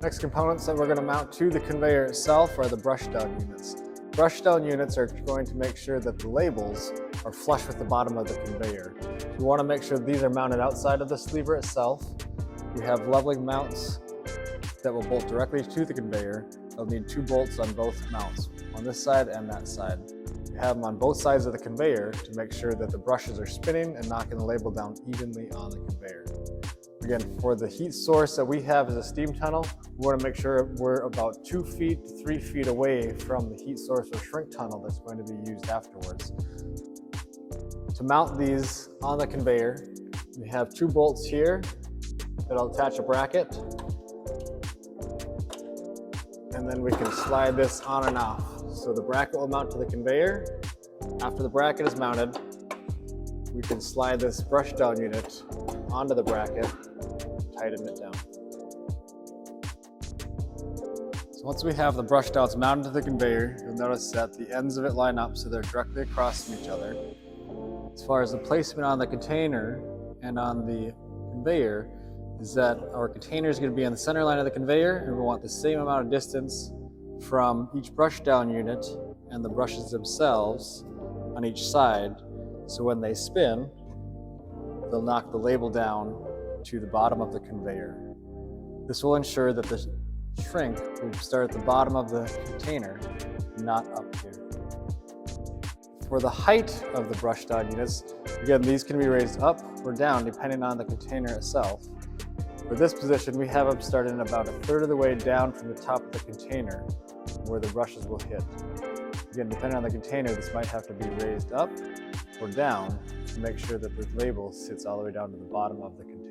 Next components that we're going to mount to the conveyor itself are the brush down units. Brush down units are going to make sure that the labels are flush with the bottom of the conveyor. We want to make sure these are mounted outside of the sleever itself. We have leveling mounts that will bolt directly to the conveyor. They'll need 2 bolts on both mounts, on this side and that side. We have them on both sides of the conveyor to make sure that the brushes are spinning and knocking the label down evenly on the conveyor. Again, for the heat source that we have as a steam tunnel, we want to make sure we're about 2 feet to 3 feet away from the heat source or shrink tunnel that's going to be used afterwards. To mount these on the conveyor, we have 2 bolts here that'll attach a bracket, and then we can slide this on and off. So the bracket will mount to the conveyor. After the bracket is mounted, we can slide this brush down unit onto the bracket, tighten it down. So once we have the brush downs mounted to the conveyor, you'll notice that the ends of it line up so they're directly across from each other. As far as the placement on the container and on the conveyor, is that our container is going to be on the center line of the conveyor, and we want the same amount of distance from each brush down unit and the brushes themselves on each side, so when they spin, they'll knock the label down to the bottom of the conveyor. This will ensure that the shrink will start at the bottom of the container, not up here. For the height of the brush down units, again, these can be raised up or down depending on the container itself. For this position, we have them starting about 1/3 of the way down from the top of the container where the brushes will hit. Again, depending on the container, this might have to be raised up or down to make sure that the label sits all the way down to the bottom of the container.